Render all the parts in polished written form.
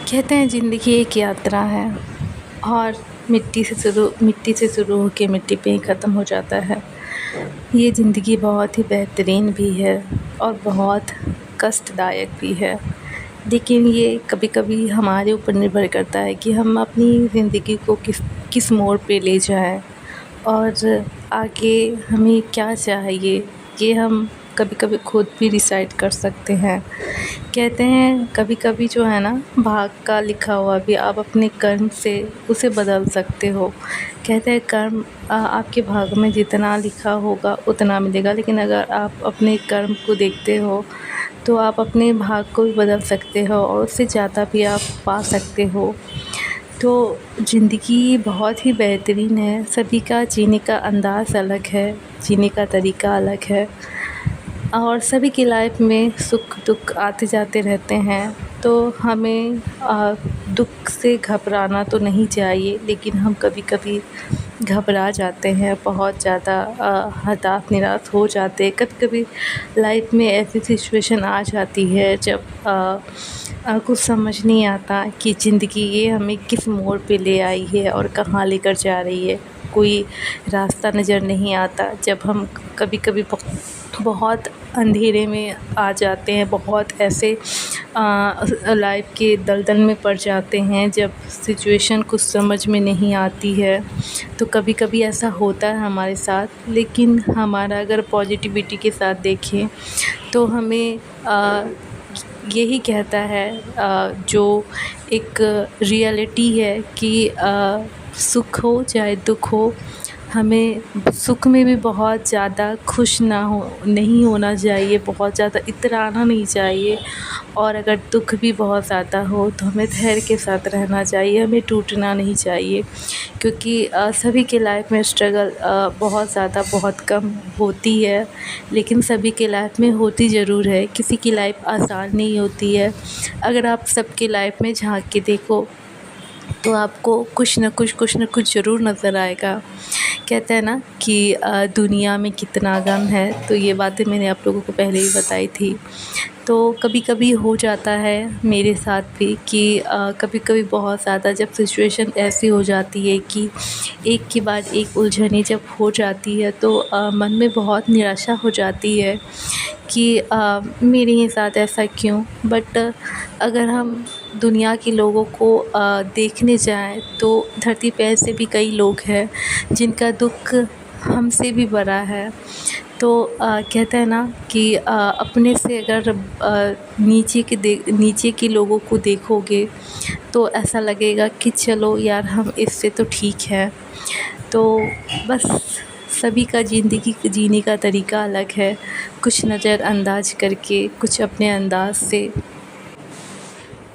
कहते हैं ज़िंदगी एक यात्रा है और मिट्टी से शुरू होके मिट्टी पे ही ख़त्म हो जाता है। ये ज़िंदगी बहुत ही बेहतरीन भी है और बहुत कष्टदायक भी है। लेकिन ये कभी-कभी हमारे ऊपर निर्भर करता है कि हम अपनी ज़िंदगी को किस किस मोड़ पे ले जाएँ और आगे हमें क्या चाहिए, ये हम कभी-कभी खुद भी डिसाइड कर सकते हैं। कहते हैं कभी-कभी जो है ना, भाग का लिखा हुआ भी आप अपने कर्म से उसे बदल सकते हो। कहते हैं कर्म आपके भाग में जितना लिखा होगा उतना मिलेगा, लेकिन अगर आप अपने कर्म को देखते हो तो आप अपने भाग को भी बदल सकते हो और उससे ज़्यादा भी आप पा सकते हो। तो ज़िंदगी बहुत ही बेहतरीन है, सभी का जीने का अंदाज़ अलग है, जीने का तरीका अलग है और सभी की लाइफ में सुख दुख आते जाते रहते हैं। तो हमें दुख से घबराना तो नहीं चाहिए, लेकिन हम कभी-कभी घबरा जाते हैं, बहुत ज़्यादा हताश निराश हो जाते हैं। कभी-कभी लाइफ में ऐसी सिचुएशन आ जाती है जब कुछ समझ नहीं आता कि ज़िंदगी ये हमें किस मोड़ पे ले आई है और कहाँ लेकर जा रही है। कोई रास्ता नज़र नहीं आता। जब हम कभी-कभी बहुत अंधेरे में आ जाते हैं, बहुत ऐसे लाइफ के दलदल में पड़ जाते हैं जब सिचुएशन कुछ समझ में नहीं आती है। तो कभी-कभी ऐसा होता है हमारे साथ, लेकिन हमारा अगर पॉजिटिविटी के साथ देखें तो हमें यही कहता है जो एक रियलिटी है कि सुख हो चाहे दुख हो, हमें सुख में भी बहुत ज़्यादा खुश नहीं होना चाहिए, बहुत ज़्यादा इतराना नहीं चाहिए। और अगर दुख भी बहुत ज़्यादा हो तो हमें धैर्य के साथ रहना चाहिए, हमें टूटना नहीं चाहिए। क्योंकि सभी के लाइफ में स्ट्रगल बहुत ज़्यादा बहुत कम होती है, लेकिन सभी के लाइफ में होती ज़रूर है। किसी की लाइफ आसान नहीं होती है। अगर आप सबकी लाइफ में झाँक के देखो तो आपको कुछ न कुछ ज़रूर नज़र आएगा। कहते हैं ना कि दुनिया में कितना गम है, तो ये बातें मैंने आप लोगों को पहले ही बताई थी। तो कभी-कभी हो जाता है मेरे साथ भी कि कभी-कभी बहुत ज़्यादा जब सिचुएशन ऐसी हो जाती है कि एक के बाद एक उलझनें जब हो जाती है तो मन में बहुत निराशा हो जाती है कि मेरे ही साथ ऐसा क्यों। बट अगर हम दुनिया के लोगों को देखने जाएँ तो धरती पे ऐसे भी कई लोग हैं जिनका दुःख हमसे भी बड़ा है। तो कहते हैं ना कि अपने से अगर नीचे के लोगों को देखोगे तो ऐसा लगेगा कि चलो यार, हम इससे तो ठीक है। तो बस सभी का ज़िंदगी जीने का तरीका अलग है, कुछ नज़रअंदाज करके, कुछ अपने अंदाज़ से।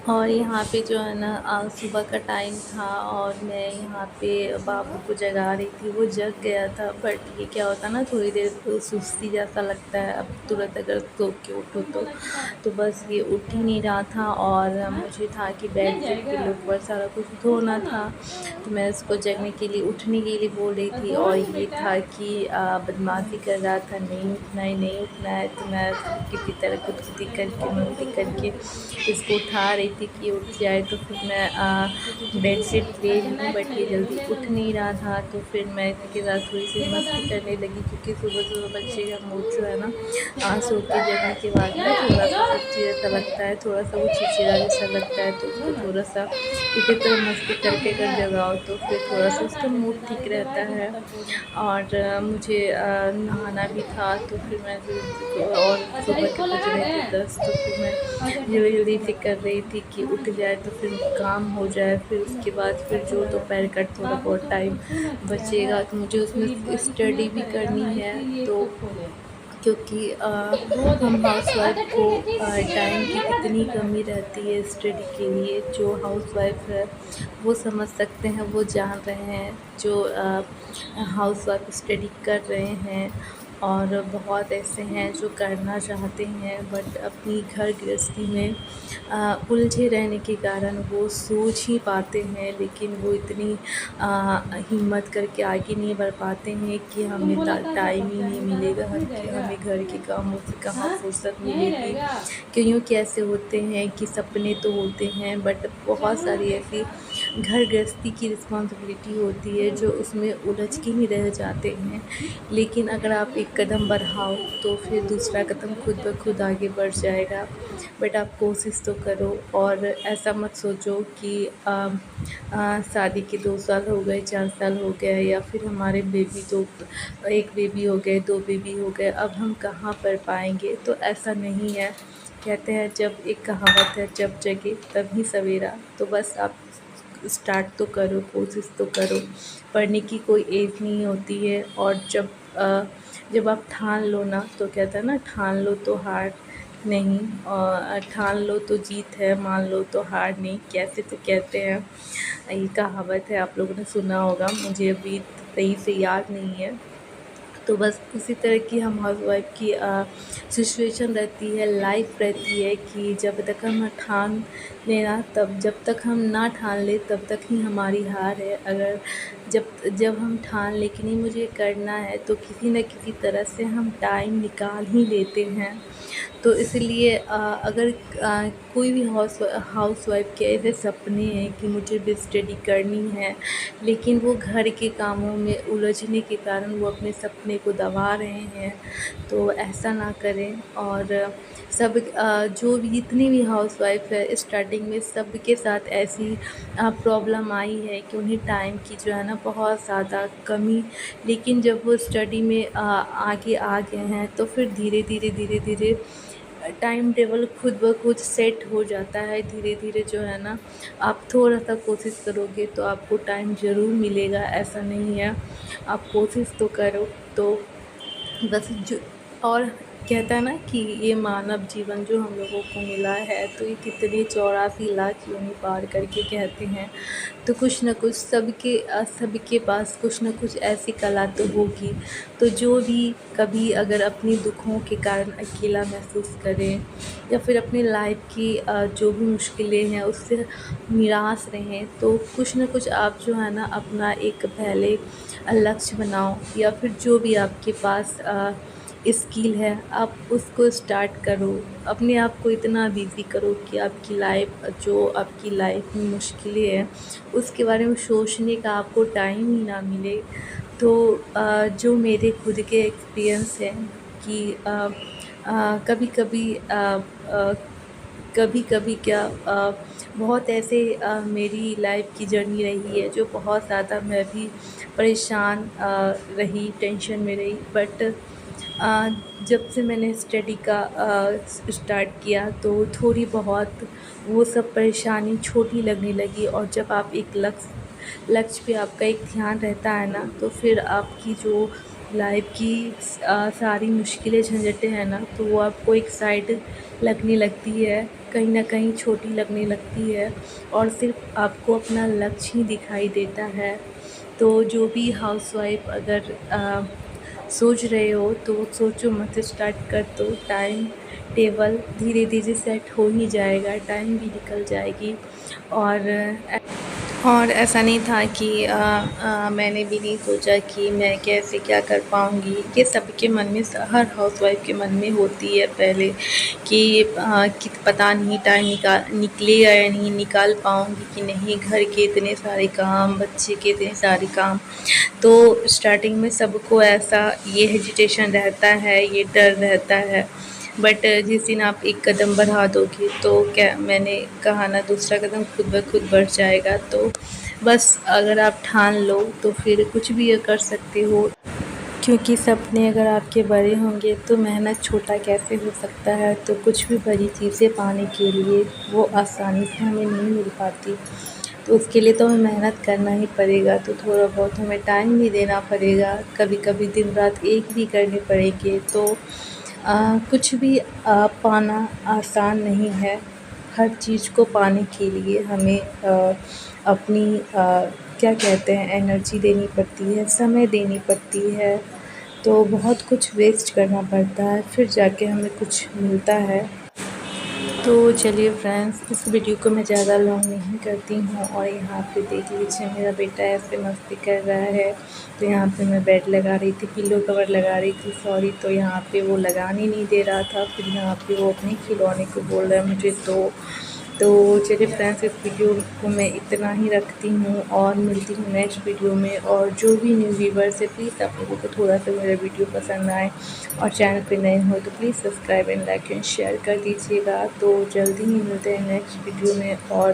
और यहाँ पे जो है ना, सुबह का टाइम था और मैं यहाँ पे बाबू को जगा रही थी, वो जग गया था। बट ये क्या होता है ना, थोड़ी देर तो सुस्ती जैसा लगता है, अब तुरंत अगर सो के उठो तो बस ये उठ ही नहीं रहा था। और मुझे था कि बेड शीट के ऊपर सारा कुछ धोना था, तो मैं उसको जगने के लिए उठने के लिए बोल रही थी। और ये था कि बदमाशी कर रहा था, नहीं उठना है नहीं उठना है। तो मैं किसी तरह कुछ करके मस्ती करके इसको उठा रही थी कि उठ जाए। तो फिर मैं बेड शीट ले लूँ, बट ये जल्दी उठ नहीं रहा था। तो फिर मैं इसके साथ थोड़ी सी मस्ती करने लगी, क्योंकि सुबह बच्चे का मूड जो है ना, सो के जगने के बाद ना थोड़ा सा सच्ची जैसा लगता है, थोड़ा सा वो चिड़चिड़ा जैसा लगता है। तो उसको थोड़ा सा इसी तरह मस्ती करके अगर जगाओ तो फिर थोड़ा सा उसका मूड ठीक रहता है। और मुझे नहाना भी था, तो फिर मैं और सुबह के बज रहे थे 10, तो फिर मैं जल्दी से कर रही थी कि उठ जाए तो फिर काम हो जाए। फिर उसके बाद फिर जो दोपहर का थोड़ा बहुत टाइम बचेगा तो मुझे उसमें स्टडी भी करनी है। तो क्योंकि हम हाउसवाइफ को टाइम की कितनी कमी रहती है स्टडी के लिए, जो हाउसवाइफ है वो समझ सकते हैं, वो जान रहे हैं। जो हाउसवाइफ स्टडी कर रहे हैं और बहुत ऐसे हैं जो करना चाहते हैं बट अपनी घर गृहस्थी में उलझे रहने के कारण वो सोच ही पाते हैं, लेकिन वो इतनी हिम्मत करके आगे नहीं बढ़ पाते हैं कि हमें टाइम ही नहीं मिलेगा, कि हमें घर के कामों से कहाँ फुर्सत मिलेगी। क्योंकि ऐसे होते हैं कि सपने तो होते हैं बट बहुत सारी ऐसी घर गृहस्थी की रिस्पॉन्सिबिलिटी होती है जो उसमें उलझ के ही रह जाते हैं। लेकिन अगर आप एक कदम बढ़ाओ तो फिर दूसरा कदम खुद ब खुद आगे बढ़ जाएगा। बट आप कोशिश तो करो, और ऐसा मत सोचो कि शादी के 2 साल हो गए, 4 साल हो गए, या फिर हमारे बेबी तो 1 बेबी हो गए, 2 बेबी हो गए, अब हम कहाँ पढ़ पाएँगे। तो ऐसा नहीं है। कहते हैं, जब एक कहावत है, जब जगे तभी सवेरा। तो बस आप स्टार्ट तो करो, कोशिश तो करो। पढ़ने की कोई एज नहीं होती है, और जब आप ठान लो ना, तो कहते हैं ना, ठान लो तो हार नहीं, और ठान लो तो जीत है, मान लो तो हार नहीं, कैसे तो कहते हैं। ये कहावत है, आप लोगों ने सुना होगा, मुझे अभी सही से याद नहीं है। तो बस उसी तरह की हम हाउसवाइफ़ की सिचुएशन रहती है, लाइफ रहती है कि जब तक हम ठान लेना, तब जब तक हम ना ठान लें तब तक ही हमारी हार है। अगर जब जब हम ठान लें कि नहीं मुझे करना है, तो किसी न किसी तरह से हम टाइम निकाल ही लेते हैं। तो इसलिए अगर कोई भी हाउसवाइफ़ के ऐसे सपने हैं कि मुझे भी स्टडी करनी है, लेकिन वो घर के कामों में उलझने के कारण वो अपने सपने को दबा रहे हैं, तो ऐसा ना करें। और जो भी जितनी भी हाउसवाइफ़ है, स्टार्टिंग में सबके साथ ऐसी प्रॉब्लम आई है कि उन्हें टाइम की जो है ना बहुत ज़्यादा कमी, लेकिन जब वो स्टडी में आगे आ गए हैं, तो फिर धीरे धीरे टाइम टेबल खुद ब खुद सेट हो जाता है। धीरे धीरे जो है ना, आप थोड़ा सा कोशिश करोगे तो आपको टाइम ज़रूर मिलेगा, ऐसा नहीं है। आप कोशिश तो करो। तो बस जो, और कहता है ना कि ये मानव जीवन जो हम लोगों को मिला है, तो ये कितने 84 लाख योनि पार करके कहते हैं। तो कुछ न कुछ सबके पास कुछ न कुछ ऐसी कला तो होगी। तो जो भी कभी अगर अपनी दुखों के कारण अकेला महसूस करें, या फिर अपनी लाइफ की जो भी मुश्किलें हैं उससे निराश रहें, तो कुछ न कुछ आप जो है ना अपना एक पहले लक्ष्य बनाओ, या फिर जो भी आपके पास स्किल है आप उसको स्टार्ट करो। अपने आप को इतना बिज़ी करो कि आपकी लाइफ में मुश्किलें हैं उसके बारे में सोचने का आपको टाइम ही ना मिले। तो जो मेरे खुद के एक्सपीरियंस हैं कि कभी-कभी क्या बहुत ऐसे मेरी लाइफ की जर्नी रही है जो बहुत ज़्यादा मैं भी परेशान रही, टेंशन में रही। बट जब से मैंने स्टडी का स्टार्ट किया, तो थोड़ी बहुत वो सब परेशानी छोटी लगने लगी, और जब आप एक लक्ष्य पे आपका एक ध्यान रहता है ना, तो फिर आपकी जो लाइफ की सारी मुश्किलें झंझटें हैं ना, तो वो आपको एक साइड लगने लगती है, कहीं न कहीं छोटी लगने लगती है, और सिर्फ़ आपको अपना लक्ष्य ही दिखाई देता है। तो जो भी हाउसवाइफ़ अगर सोच रहे हो तो सोचो मत, स्टार्ट कर दो। टाइम टेबल धीरे-धीरे सेट हो ही जाएगा, टाइम भी निकल जाएगी। और ऐसा नहीं था कि मैंने भी नहीं सोचा कि मैं कैसे क्या कर पाऊँगी। ये सबके मन में, हर हाउसवाइफ़ के मन में होती है पहले कि पता नहीं टाइम निकलेगा या नहीं, निकाल पाऊँगी कि नहीं, घर के इतने सारे काम, बच्चे के इतने सारे काम। तो स्टार्टिंग में सबको ऐसा ये हेजिटेशन रहता है, ये डर रहता है। बट जिस दिन आप एक कदम बढ़ा दोगे, तो क्या मैंने कहा ना, दूसरा कदम खुद ब खुद बढ़ जाएगा। तो बस अगर आप ठान लो तो फिर कुछ भी कर सकते हो, क्योंकि सपने अगर आपके बड़े होंगे तो मेहनत छोटा कैसे हो सकता है। तो कुछ भी बड़ी चीज़ें पाने के लिए वो आसानी से हमें नहीं मिल पाती, तो उसके लिए तो हमें मेहनत करना ही पड़ेगा। तो थोड़ा बहुत हमें टाइम भी देना पड़ेगा, कभी कभी दिन रात एक भी करने पड़ेंगे। तो कुछ भी पाना आसान नहीं है। हर चीज़ को पाने के लिए हमें अपनी क्या कहते हैं, एनर्जी देनी पड़ती है, समय देनी पड़ती है। तो बहुत कुछ वेस्ट करना पड़ता है, फिर जाके हमें कुछ मिलता है। तो चलिए फ्रेंड्स, इस वीडियो को मैं ज़्यादा लॉन्ग नहीं करती हूँ। और यहाँ पे देख लीजिए, मेरा बेटा ऐसे मस्ती कर रहा है। तो यहाँ पे मैं बेड लगा रही थी, पिलो कवर लगा रही थी सॉरी। तो यहाँ पे वो लगाने नहीं दे रहा था, फिर यहाँ पे वो अपने खिलौने को बोल रहा है मुझे तो चलिए फ्रेंड्स, इस वीडियो को मैं इतना ही रखती हूँ और मिलती हूँ नेक्स्ट वीडियो में। और जो भी न्यू व्यूवर्स है, प्लीज़ आप लोगों को थोड़ा सा मेरा वीडियो पसंद आए और चैनल पे नए हो तो please subscribe and like and share कर दीजिएगा। तो जल्दी ही मिलते हैं नेक्स्ट वीडियो में। और